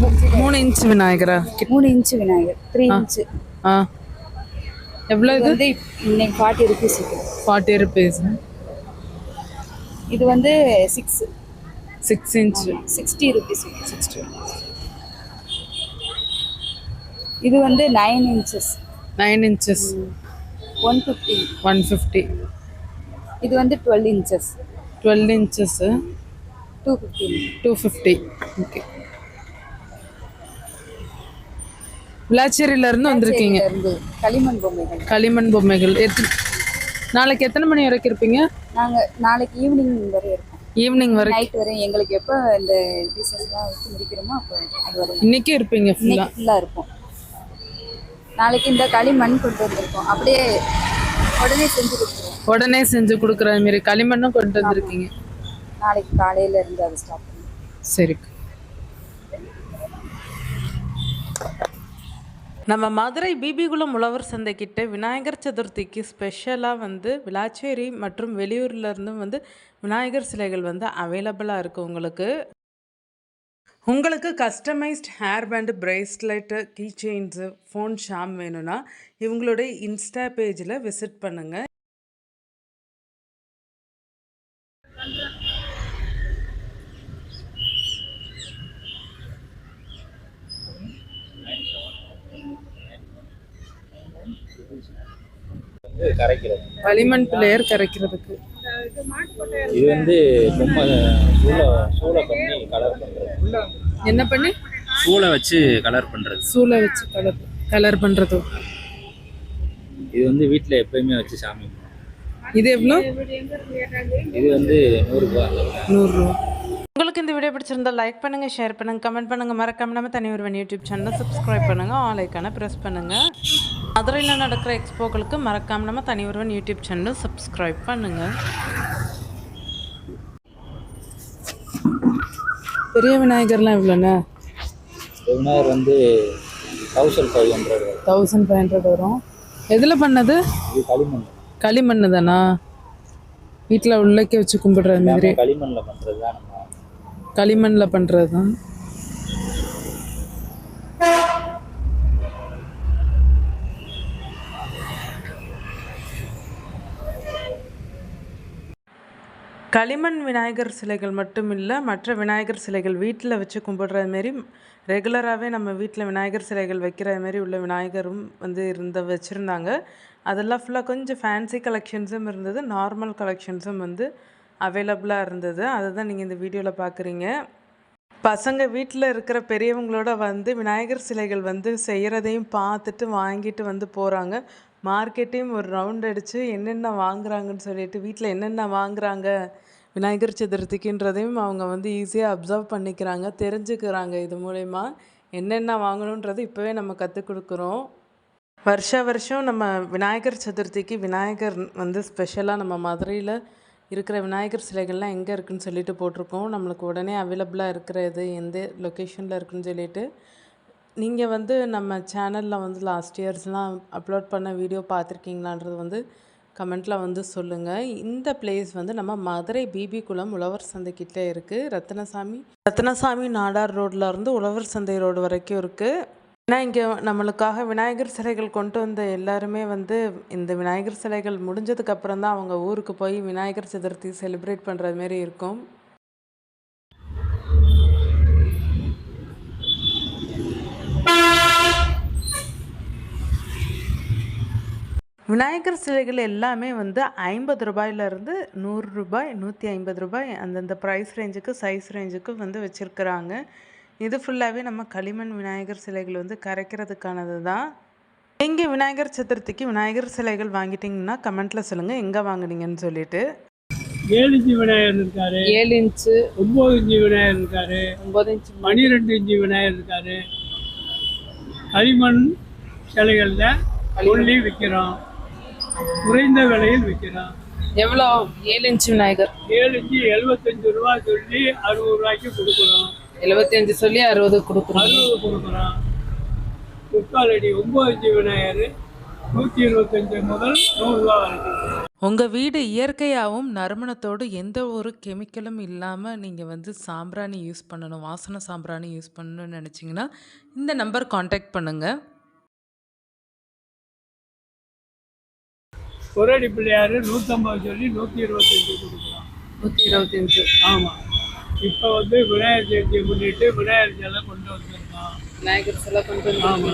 3 inch விநாயகரா? 3 inch Vinayagar 3 inch. எவ்வளோ இது? வந்து இன்னைக்கு 40 rupees. 40 rupees. இது வந்து 6 inch 60 rupees. 60. இது வந்து 9 inches. 9 inches 150. 150. இது வந்து 12 inches. 12 inches 250. 250. ஓகே. விளாச்சேரியில இருந்து வந்திருக்கீங்க? களிமண் பொம்மைகள். களிமண் பொம்மைகள். நாளைக்கு எத்தனை மணி வரைக்கும் இருப்பீங்க? நாங்க நாளைக்கு ஈவினிங் வரை இருப்போம். ஈவினிங் வரை? நைட் வரை. எங்களுக்கு எப்போ இந்த பீசஸ்லாம் வச்சு முடிக்கிறோமோ அப்போ அது வரை. இன்னைக்கு இருப்பீங்க? ஃபுல்லாக இருப்போம். நாளைக்கு இந்த களிமண் கொண்டு வந்திருக்கோம். அப்படியே உடனே செஞ்சு கொடுத்துருவோம். உடனே செஞ்சு கொடுக்குற மாதிரி களிமண்ணும் கொண்டு வந்திருக்கீங்க? நாளைக்கு காலையில இருந்து அதை ஸ்டார்ட் பண்ணுவோம். சரி. நம்ம மதுரை பிபிகுளம் உழவர் சந்தைக்கிட்ட விநாயகர் சதுர்த்திக்கு ஸ்பெஷலாக வந்து விளாச்சேரி மற்றும் வெளியூர்லேருந்தும் வந்து விநாயகர் சிலைகள் வந்து அவைலபிளாக இருக்குது. உங்களுக்கு customised hair band, bracelet, key chains, phone charm வேணும்னா இவங்களுடைய இன்ஸ்டா பேஜில் விசிட் பண்ணுங்கள். களிமண் பிள்ளையர் கரைக்கிறதுக்கு. இது வந்து சூளை பண்ணி கலர் பண்றது. என்ன பண்ணி? சூளை வச்சு கலர் பண்றது. சூளை வச்சு கலர் பண்றது. இது வந்து வீட்டில் எப்பயுமே வச்சு சாமி. இது எவ்வளோ? இது வந்து 100 ரூபா. 100 ரூபா. உங்களுக்கு இந்த வீடியோ பிடிச்சிருந்தா லைக் பண்ணுங்கள், ஷேர் பண்ணுங்கள், கமெண்ட் பண்ணுங்கள். மறக்காம நம்ம தனி ஒருவன் யூடியூப் சேனலை சப்ஸ்கிரைப் பண்ணுங்கள், ஆல் ஐக்கானை ப்ரெஸ் பண்ணுங்கள். மதுரையில் நடக்கிற எக்ஸ்போக்களுக்கு மறக்காம நம்ம தனி ஒருவன் யூடியூப் சேனலை சப்ஸ்கிரைப் பண்ணுங்கள். பெரிய விநாயகர்லாம் எவ்வளோண்ணா? விநாயகர் வந்து 1500 வரும். 1500 வரும். எதில் பண்ணது? இது களிமண். களிமண் தானா? வீட்டில் உள்ளக்கே வச்சு கும்பிடுற மாதிரி? களிமண்ணில் பண்ணுறது தான். நம்ம களிமண்ணில் பண்ணுறது தான். களிமண் விநாயகர் சிலைகள் மட்டும் இல்லை, மற்ற விநாயகர் சிலைகள் வீட்டில் வச்சு கும்பிடுற மாரி ரெகுலராகவே நம்ம வீட்டில் விநாயகர் சிலைகள் வைக்கிற மாரி உள்ள விநாயகரும் வந்து வச்சுருந்தாங்க. அதெல்லாம் ஃபுல்லாக கொஞ்சம் ஃபேன்சி கலெக்ஷன்ஸும் இருந்தது, நார்மல் கலெக்ஷன்ஸும் வந்து அவைலபிளாக இருந்தது. அதை தான் நீங்கள் இந்த வீடியோவில் பார்க்குறீங்க. பசங்க வீட்டில் இருக்கிற பெரியவங்களோட வந்து விநாயகர் சிலைகள் வந்து செய்கிறதையும் பார்த்துட்டு வாங்கிட்டு வந்து போகிறாங்க. மார்க்கெட்டையும் ஒரு ரவுண்ட் அடித்து என்னென்ன வாங்குறாங்கன்னு சொல்லிட்டு, வீட்டில் என்னென்ன வாங்குறாங்க விநாயகர் சதுர்த்திக்குன்றதையும் அவங்க வந்து ஈஸியாக அப்சர்வ் பண்ணிக்கிறாங்க, தெரிஞ்சுக்கிறாங்க. இது மூலயமா என்னென்ன வாங்கணுன்றது இப்போவே நம்ம கற்றுக் கொடுக்குறோம். வருஷம் நம்ம விநாயகர் சதுர்த்திக்கு விநாயகர் வந்து ஸ்பெஷலாக நம்ம மதுரையில் இருக்கிற விநாயகர் சிலைகள்லாம் எங்கே இருக்குதுன்னு சொல்லிட்டு போட்டிருக்கோம். நம்மளுக்கு உடனே அவைலபிளாக இருக்கிறது எந்த லொக்கேஷனில் இருக்குதுன்னு சொல்லிட்டு நீங்கள் வந்து நம்ம சேனலில் வந்து லாஸ்ட் இயர்ஸ்லாம் அப்லோட் பண்ண வீடியோ பார்த்துருக்கீங்களான்றது வந்து கமெண்ட்டில் வந்து சொல்லுங்கள். இந்த பிளேஸ் வந்து நம்ம மதுரை பிபிகுளம் உழவர் சந்தைக்கிட்டே இருக்குது. ரத்னசாமி நாடார் ரோட்லேருந்து உழவர் சந்தை ரோடு வரைக்கும் இருக்குது. ஏன்னா இங்கே நம்மளுக்காக விநாயகர் சிலைகள் கொண்டு வந்த எல்லாருமே வந்து இந்த விநாயகர் சிலைகள் முடிஞ்சதுக்கப்புறம் தான் அவங்க ஊருக்கு போய் விநாயகர் சதுர்த்தி செலிப்ரேட் பண்ணுறது மாரி இருக்கும். விநாயகர் சிலைகள் எல்லாமே வந்து 50 ரூபாயிலிருந்து 100 ரூபாய், 150 ரூபாய் அந்தந்த ப்ரைஸ் ரேஞ்சுக்கு, சைஸ் ரேஞ்சுக்கு வந்து வச்சுருக்குறாங்க. இது ஃபுல்லாகவே நம்ம களிமண் விநாயகர் சிலைகள் வந்து கரைக்கிறதுக்கானது தான். எங்கே விநாயகர் சதுர்த்திக்கு விநாயகர் சிலைகள் வாங்கிட்டீங்கன்னா கமெண்ட்டில் சொல்லுங்கள் எங்கே வாங்கினீங்கன்னு சொல்லிட்டு. 7 இன்ச்சு விநாயகர் இருக்காரு, 7 இன்ச்சு, 9 இன்ச்சு விநாயகர் இருக்காரு, 9 இன்ச்சு, 12 இன்ச்சு விநாயகர் இருக்காரு. களிமண் சிலைகளில் சொல்லி விற்கிறோம், குறைந்த விலையில் விற்கிறோம். எவ்வளோ? 7 இன்ச்சு விநாயகர் 7 இன்ச்சு 75 ரூபா சொல்லி 60 ரூபாய்க்கு கொடுக்குறோம். 75 சொல்லி 60 கொடுக்குறோம். 60 கொடுக்குறோம். 3/4 அடி 9 இன்ச்சு விநாயகர் 125 முதல் 100 ரூபா வரைக்கும். உங்கள் வீடு இயற்கையாகவும் நறுமணத்தோடு எந்த ஒரு கெமிக்கலும் இல்லாமல் நீங்கள் வந்து சாம்பிராணி யூஸ் பண்ணணும், வாசனை சாம்பிராணி யூஸ் பண்ணணும்னு நினச்சிங்கன்னா இந்த நம்பர் காண்டாக்ட் பண்ணுங்கள். ஒரு அடி பிள்ளையார் 150 சொல்லி 125 கொடுக்கலாம். 125. ஆமாம். இப்போ வந்து விநாயகர் சதுர்த்தியை முன்னிட்டு விநாயகர் சிலை கொண்டு வந்திருக்கோம். விநாயகர் சிலை கொண்டு வந்து.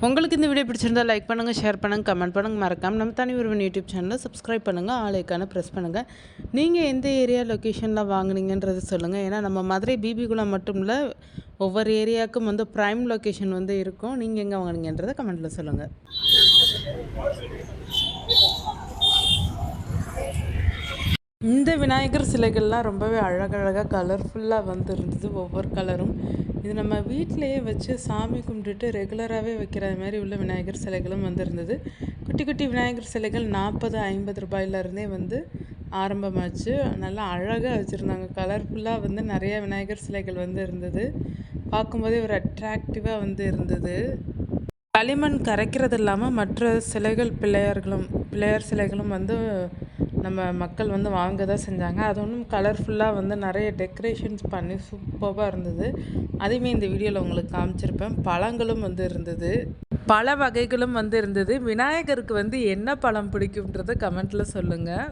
உங்களுக்கு இந்த வீடியோ பிடிச்சிருந்தால் லைக் பண்ணுங்கள், ஷேர் பண்ணுங்கள், கமெண்ட் பண்ணுங்கள். மறக்காமல் நம்ம தனி ஒருவன் யூடியூப் சேனலை சப்ஸ்கிரைப் பண்ணுங்கள், ஆலைக்கான ப்ரெஸ் பண்ணுங்கள். நீங்கள் எந்த ஏரியா லொக்கேஷனில் வாங்குனீங்கன்றது சொல்லுங்கள். ஏன்னா நம்ம மதுரை பிபிகுளம் மட்டும் இல்லை, ஒவ்வொரு ஏரியாவுக்கும் வந்து ப்ரைம் லொக்கேஷன் வந்து இருக்கும். நீங்கள் எங்கே வாங்குனீங்கன்றதை கமெண்ட்டில் சொல்லுங்கள். இந்த விநாயகர் சிலைகள்லாம் ரொம்பவே அழகழகாக கலர்ஃபுல்லாக வந்து இருந்தது, ஒவ்வொரு கலரும். இது நம்ம வீட்டிலையே வச்சு சாமி கும்பிட்டுட்டு ரெகுலராகவே வைக்கிற மாதிரி உள்ள விநாயகர் சிலைகளும் வந்து இருந்தது. குட்டி குட்டி விநாயகர் சிலைகள் 40-50 ரூபாயிலருந்தே வந்து ஆரம்பமாச்சு. நல்லா அழகாக வச்சுருந்தாங்க, கலர்ஃபுல்லாக வந்து நிறைய விநாயகர் சிலைகள் வந்து இருந்தது. பார்க்கும்போதே ஒரு அட்ராக்டிவாக வந்து இருந்தது. களிமண் கரைக்கிறது இல்லாமல் மற்ற சிலைகள் பிள்ளையார் சிலைகளும் வந்து நம்ம மக்கள் வந்து வாங்க தான் செஞ்சாங்க. அது ஒன்றும் கலர்ஃபுல்லாக வந்து நிறைய டெக்கரேஷன்ஸ் பண்ணி சூப்பராக இருந்தது. அதையுமே இந்த வீடியோவில் உங்களுக்கு காமிச்சிருப்பேன். பழங்களும் வந்து இருந்தது, பல வகைகளும் வந்து இருந்தது. விநாயகருக்கு வந்து என்ன பழம் பிடிக்கும்ன்றதை கமெண்ட்டில் சொல்லுங்கள்.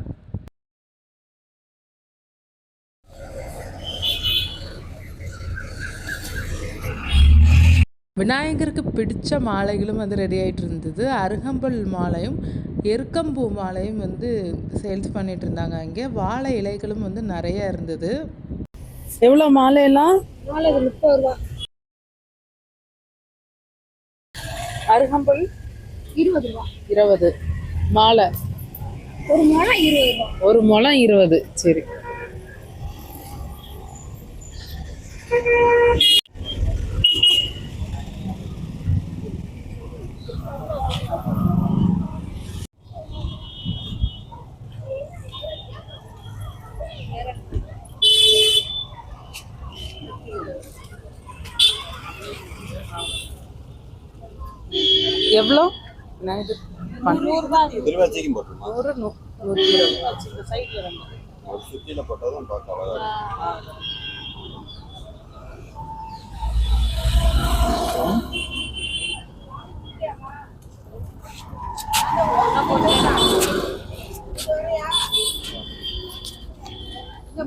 விநாயகருக்கு பிடித்த மாலைகளும் வந்து ரெடி ஆகிட்டு இருந்தது. அருகம்புல் மாலையும் எருக்கம்பூ மாலையும் வந்து சேல்ஸ் பண்ணிட்டு இருந்தாங்க. அங்கே வாழை இலைகளும் வந்து நிறைய இருந்தது. எவ்வளோ மாலையெல்லாம்? மாலை 30 ரூபா. அருகம்புல் 20 ரூபா. 20 மாலை. ஒரு முழம் 20 ரூபா. ஒரு முழம் 20. சரி. எவ்வளோ? 100 ரூபா. திருவாச்சிக்கும் போட்டுருமா? 100 இந்த சைடில் வந்து ஒரு சுத்தியில் போட்டால் பார்க்க அழகாக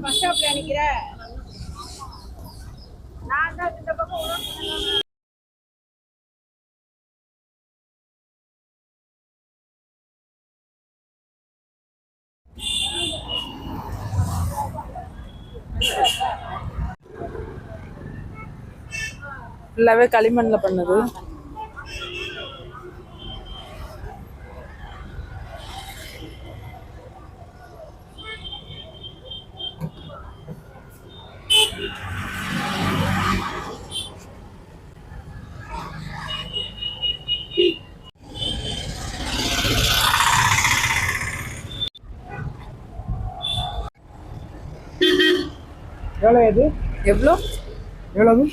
பஸ் ஸ்டாப்ல நிக்கிற நான் தான் இந்த பக்கம் ஃபுல்லாகவே களிமண்ணில் பண்ணது. எவ்வளோ? எவ்வளவு?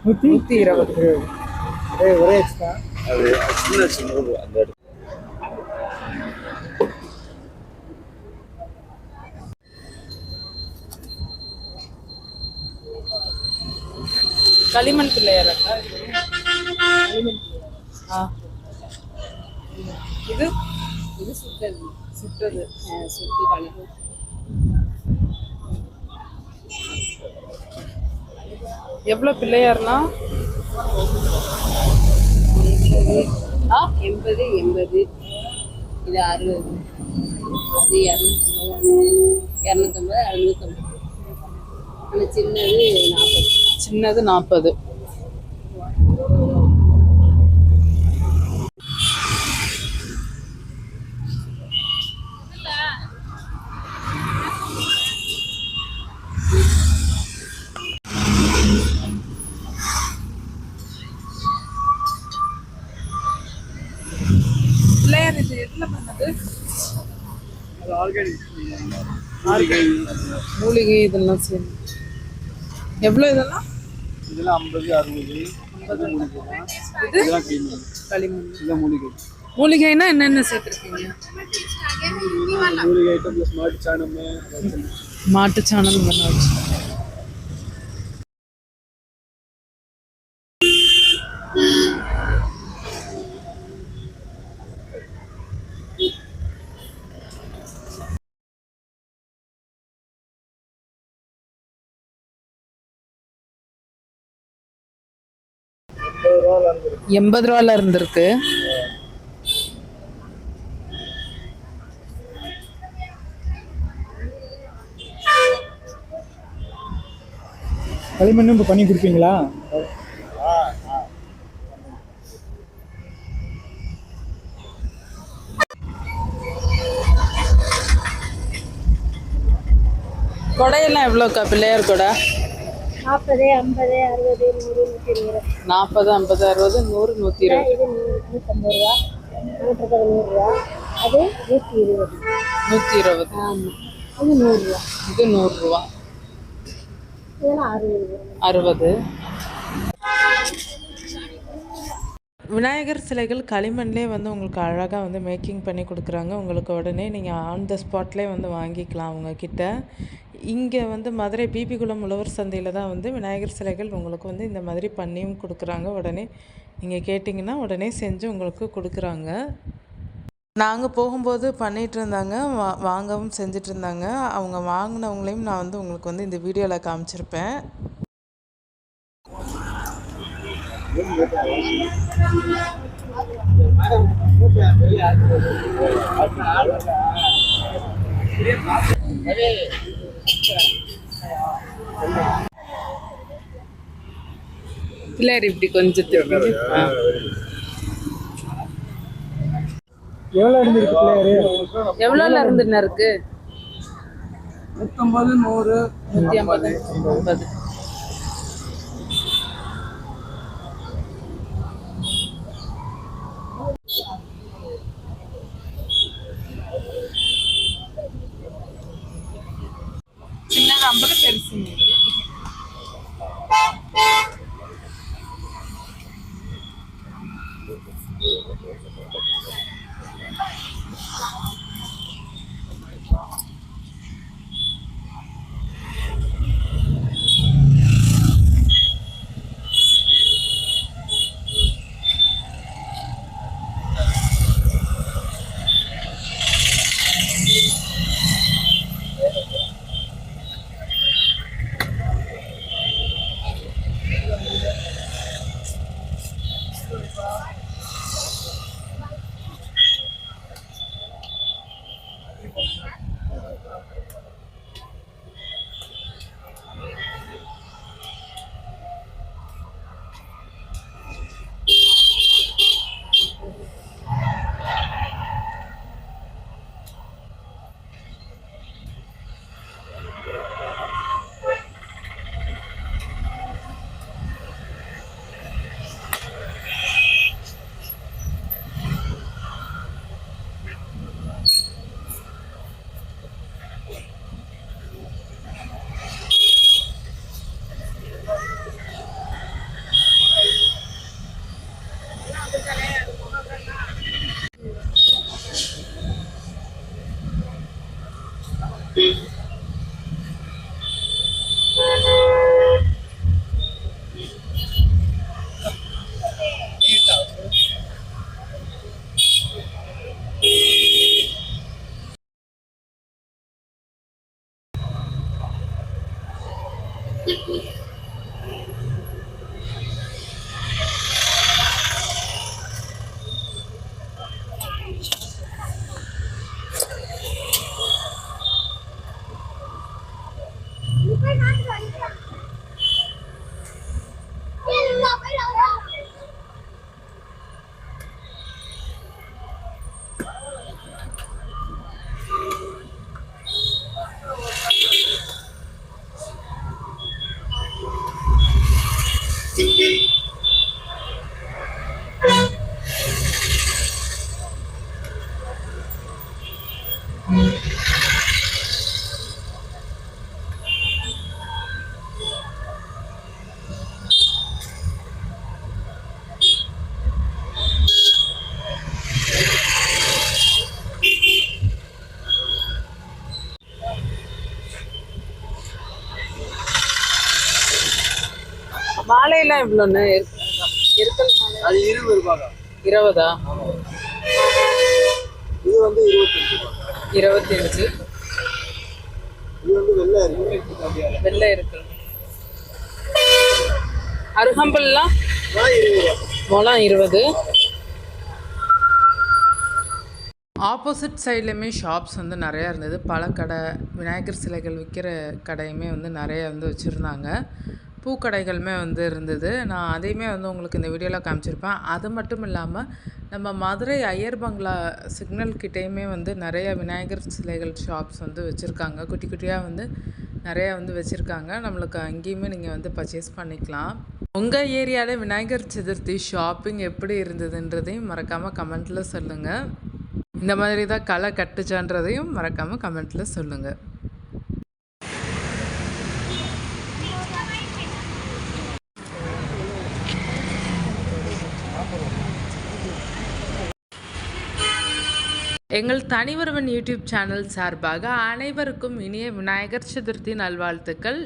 120. ஒரே எக்ஸ்ட்ரா. அது சின்ன சின்னது அந்த இடத்துல களிமண் பிள்ளையாரா? இது இது சுத்தது. சுட்டது. சுத்தி கழிவு. எவ்வளோ பிள்ளையார்னா? 80. இது 60. அது 250. 250. அந்த சின்னது 40. சின்னது 40. பிள்ளையார் இது எதுல பண்ணது? மூலிகை இதெல்லாம் சரி. எவ்வளோ இதெல்லாம்? இதெல்லாம் 50, 60. இதெல்லாம் களிமண். களிமண். இதெல்லாம் மூலிகை. மூலிகைனா என்னென்ன சேர்த்துருக்கீங்க? மூலிகை ஐட்டம் ப்ளஸ் மாட்டு சாணம். மாட்டு சாணம் பண்ண வச்சு. ₹80 இருந்திருக்கு. களிமண்ணும் இப்போ பண்ணி கொடுப்பீங்களா? கொடையெல்லாம் எவ்வளோக்கா பிள்ளையார் கொடை? 40, 50, 60, 100, 120. 40, 50, 60, 100, 120. இது 150 ரூபா, 100 ரூபா. அது 120. 120. ஆமாம், இது 100 ரூபா. இது 100 ரூபா. இதெல்லாம் 60 ரூபா. 60. விநாயகர் சிலைகள் களிமண்லேயே வந்து உங்களுக்கு அழகாக வந்து மேக்கிங் பண்ணி கொடுக்குறாங்க. உங்களுக்கு உடனே நீங்கள் ஆன் த ஸ்பாட்லேயே வந்து வாங்கிக்கலாம் அவங்கக்கிட்ட. இங்கே வந்து மதுரை பிபிகுளம் உழவர் சந்தையில் தான் வந்து விநாயகர் சிலைகள் உங்களுக்கு வந்து இந்த மாதிரி பண்ணியும் கொடுக்குறாங்க. உடனே நீங்கள் கேட்டிங்கன்னா உடனே செஞ்சு உங்களுக்கு கொடுக்குறாங்க. நாங்கள் போகும்போது பண்ணிகிட்டு இருந்தாங்க, வாங்கவும் செஞ்சுட்டு இருந்தாங்க. அவங்க வாங்கினவங்களையும் நான் வந்து உங்களுக்கு வந்து இந்த வீடியோவில் காமிச்சிருப்பேன். பிள்ளையார் இப்படி கொஞ்சம் திருப்பி. எவ்வளோ இருந்திருக்கு பிள்ளையாரு? எவ்வளோல இருந்துன்னு இருக்கு? 150, 100, 150, 50. சின்ன 50, பெருசு 100. மாலையெல்லாம் எவ்வளோண்ணே? இருக்கல் மாலை அது 20 ரூபாங்க. 20ஆ? இது வந்து 25 ரூபாய். 25. இது வந்து வெள்ளை இருக்கல். அருகம்புல்லாம் 20 ரூபாய். முழம் 20. ஆப்போசிட் சைட்லேயுமே ஷாப்ஸ் வந்து நிறையா இருந்தது. பழக்கடை, விநாயகர் சிலைகள் விற்கிற கடையுமே வந்து நிறையா வந்து வச்சுருந்தாங்க. பூக்கடைகளுமே வந்து இருந்தது. நான் அதையுமே வந்து உங்களுக்கு இந்த வீடியோவில் காமிச்சிருப்பேன். அது மட்டும் இல்லாமல் நம்ம மதுரை ஐயர் பங்களா சிக்னல் கிட்டேயுமே வந்து நிறைய விநாயகர் சிலைகள் ஷாப்ஸ் வந்து வச்சுருக்காங்க. குட்டி குட்டியாக வந்து நிறையா வந்து வச்சுருக்காங்க. நம்மளுக்கு அங்கேயுமே நீங்கள் வந்து பர்ச்சேஸ் பண்ணிக்கலாம். உங்கள் ஏரியாவில் விநாயகர் சதுர்த்தி ஷாப்பிங் எப்படி இருந்ததுன்றதையும் மறக்காமல் கமெண்ட்டில் சொல்லுங்கள். இந்த மாதிரி தான் களை கட்டுச்சான்றதையும் மறக்காமல் கமெண்ட்டில் சொல்லுங்கள். எங்கள் தனிவருவன் யூடியூப் சேனல் சார்பாக அனைவருக்கும் இனிய விநாயகர் சதுர்த்தி நல்வாழ்த்துக்கள்.